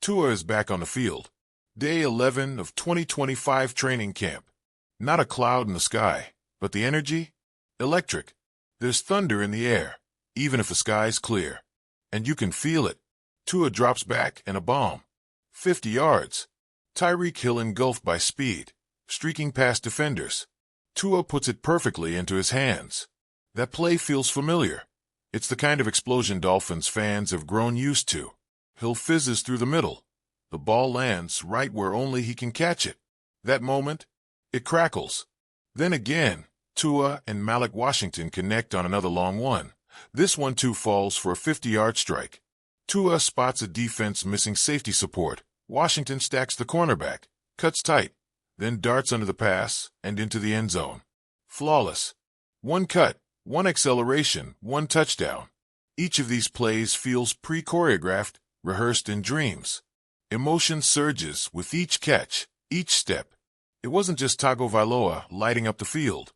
Tua is back on the field. Day 11 of 2025 training camp. Not a cloud in the sky, but the energy? Electric. There's thunder in the air, even if the sky's clear. And you can feel it. Tua drops back and a bomb. 50 yards. Tyreek Hill engulfed by speed, streaking past defenders. Tua puts it perfectly into his hands. That play feels familiar. It's the kind of explosion Dolphins fans have grown used to. Hill fizzes through the middle. The ball lands right where only he can catch it. That moment, it crackles. Then again, Tua and Malik Washington connect on another long one. This one too falls for a 50-yard strike. Tua spots a defense missing safety support. Washington stacks the cornerback, cuts tight, then darts under the pass and into the end zone. Flawless. One cut, one acceleration, one touchdown. Each of these plays feels pre-choreographed, rehearsed in dreams. Emotion surges with each catch, each step. It wasn't just Tagovailoa lighting up the field.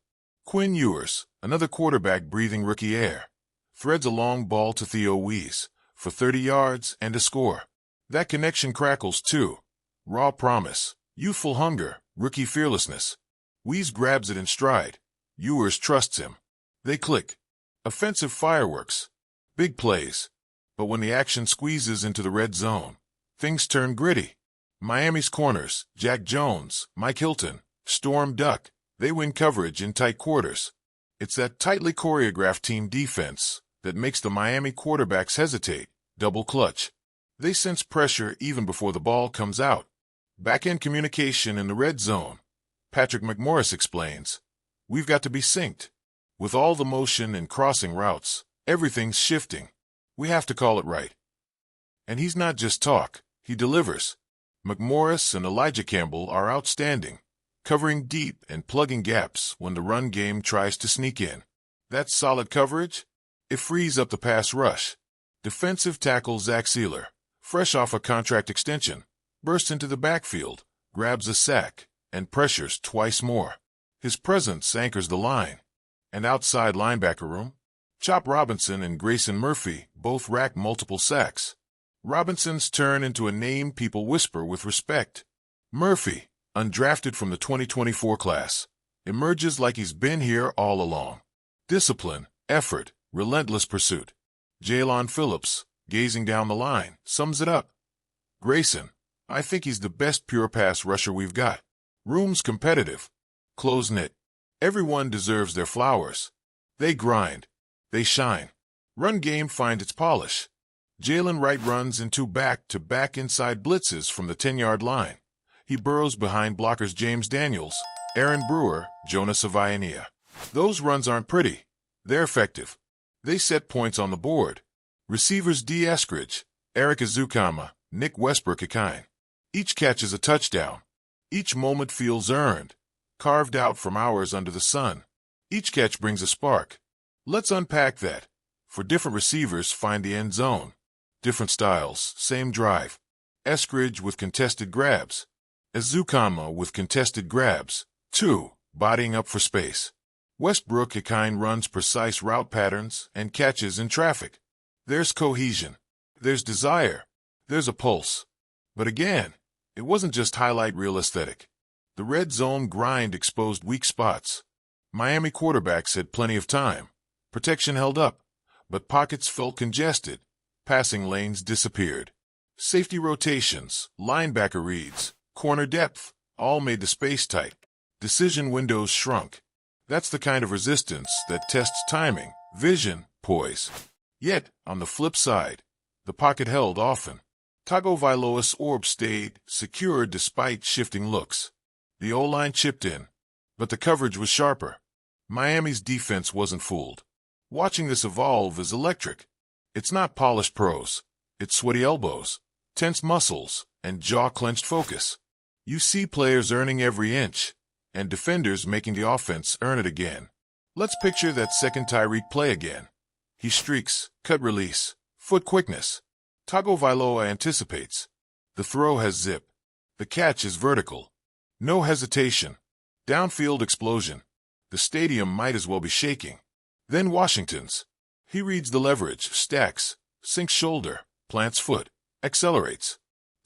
Quinn Ewers, another quarterback breathing rookie air, threads a long ball to Theo Wease for 30 yards and a score. That connection crackles too. Raw promise, youthful hunger, rookie fearlessness. Wease grabs it in stride. Ewers trusts him. They click. Offensive fireworks. Big plays. But when the action squeezes into the red zone, things turn gritty. Miami's corners, Jack Jones, Mike Hilton, Storm Duck, they win coverage in tight quarters. It's that tightly choreographed team defense that makes the Miami quarterbacks hesitate, double clutch. They sense pressure even before the ball comes out. Back-end communication in the red zone. Patrick McMorris explains, "We've got to be synced. With all the motion and crossing routes, everything's shifting. We have to call it right." And he's not just talk, he delivers. McMorris and Elijah Campbell are outstanding, covering deep and plugging gaps when the run game tries to sneak in. That's solid coverage. It frees up the pass rush. Defensive tackle Zach Sealer, fresh off a contract extension, bursts into the backfield, grabs a sack, and pressures twice more. His presence anchors the line. And outside linebacker room, Chop Robinson and Grayson Murphy both rack multiple sacks. Robinson's turn into a name people whisper with respect. Murphy, undrafted from the 2024 class, emerges like he's been here all along. Discipline, effort, relentless pursuit. Jaylon Phillips, gazing down the line, sums it up. Grayson, I think he's the best pure pass rusher we've got. Room's competitive. Close-knit. Everyone deserves their flowers. They grind. They shine. Run game finds its polish. Jalen Wright runs into back-to-back inside blitzes from the 10-yard line. He burrows behind blockers James Daniels, Aaron Brewer, Jonas Savaiania. Those runs aren't pretty. They're effective. They set points on the board. Receivers D. Eskridge, Eric Azukama, Nick Westbrook-Ikine. Each catch is a touchdown. Each moment feels earned, carved out from hours under the sun. Each catch brings a spark. Let's unpack that. For different receivers find the end zone. Different styles, same drive. Eskridge with contested grabs. Azukama with contested grabs. 2, bodying up for space. Westbrook-Ikine runs precise route patterns and catches in traffic. There's cohesion. There's desire. There's a pulse. But again, it wasn't just highlight reel aesthetic. The red zone grind exposed weak spots. Miami quarterbacks had plenty of time. Protection held up, but pockets felt congested. Passing lanes disappeared. Safety rotations, linebacker reads, corner depth, all made the space tight. Decision windows shrunk. That's the kind of resistance that tests timing, vision, poise. Yet, on the flip side, the pocket held often. Tagovailoa's orb stayed secure despite shifting looks. The O-line chipped in, but the coverage was sharper. Miami's defense wasn't fooled. Watching this evolve is electric. It's not polished prose. It's sweaty elbows, tense muscles, and jaw-clenched focus. You see players earning every inch, and defenders making the offense earn it again. Let's picture that second Tyreek play again. He streaks, cut release, foot quickness. Tagovailoa anticipates. The throw has zip. The catch is vertical. No hesitation. Downfield explosion. The stadium might as well be shaking. Then Washington's. He reads the leverage, stacks, sinks shoulder, plants foot, accelerates.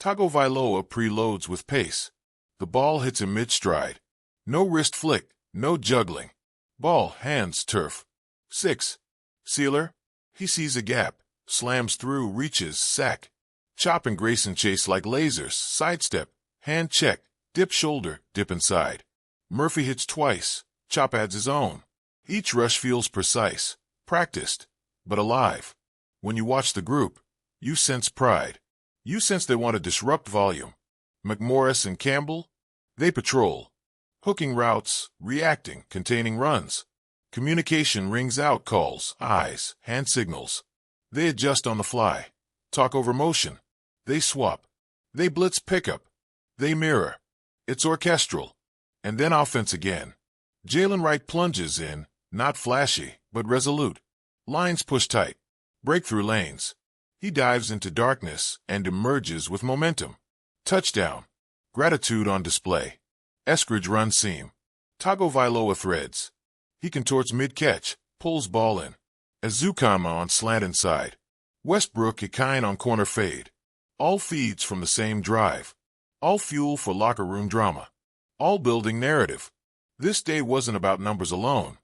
Tagovailoa preloads with pace. The ball hits him mid-stride. No wrist flick, no juggling. Ball, hands, turf. 6. Sealer. He sees a gap, slams through, reaches, sack. Chop and Grayson chase like lasers, sidestep, hand check, dip shoulder, dip inside. Murphy hits twice, Chop adds his own. Each rush feels precise, practiced, but alive. When you watch the group, you sense pride. You sense they want to disrupt volume. McMorris and Campbell, they patrol. Hooking routes, reacting, containing runs. Communication rings out calls, eyes, hand signals. They adjust on the fly. Talk over motion. They swap. They blitz pickup. They mirror. It's orchestral. And then offense again. Jalen Wright plunges in, not flashy, but resolute. Lines push tight. Breakthrough lanes. He dives into darkness and emerges with momentum. Touchdown. Gratitude on display. Eskridge runs seam. Tagovailoa threads. He contorts mid-catch, pulls ball in. Azukama on slant inside. Westbrook Ikine on corner fade. All feeds from the same drive. All fuel for locker room drama. All building narrative. This day wasn't about numbers alone.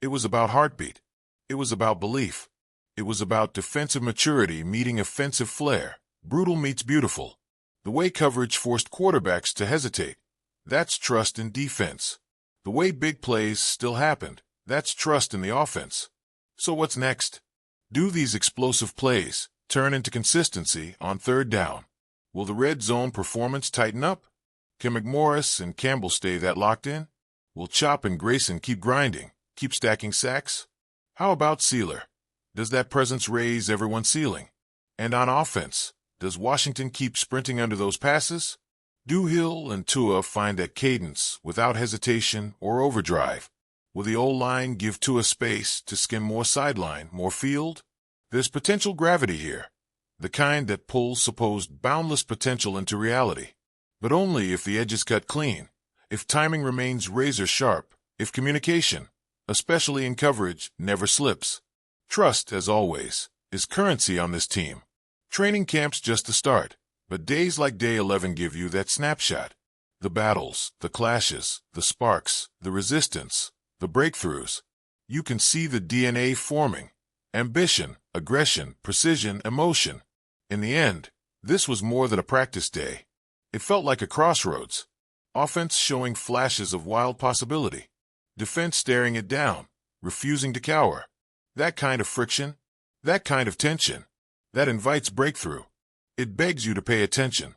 It was about heartbeat. It was about belief. It was about defensive maturity meeting offensive flair. Brutal meets beautiful. The way coverage forced quarterbacks to hesitate. That's trust in defense. The way big plays still happened. That's trust in the offense. So what's next? Do these explosive plays turn into consistency on third down? Will the red zone performance tighten up? Can McMorris and Campbell stay that locked in? Will Chop and Grayson keep grinding, keep stacking sacks? How about Sealer? Does that presence raise everyone's ceiling? And on offense, does Washington keep sprinting under those passes? Do Hill and Tua find that cadence without hesitation or overdrive? Will the O-line give Tua space to skim more sideline, more field? There's potential gravity here, the kind that pulls supposed boundless potential into reality. But only if the edges cut clean, if timing remains razor sharp, if communication, especially in coverage, never slips. Trust, as always, is currency on this team. Training camp's just the start, but days like day 11 give you that snapshot. The battles, the clashes, the sparks, the resistance, the breakthroughs. You can see the DNA forming. Ambition, aggression, precision, emotion. In the end, this was more than a practice day. It felt like a crossroads. Offense showing flashes of wild possibility. Defense staring it down, refusing to cower. That kind of friction, that kind of tension, that invites breakthrough. It begs you to pay attention.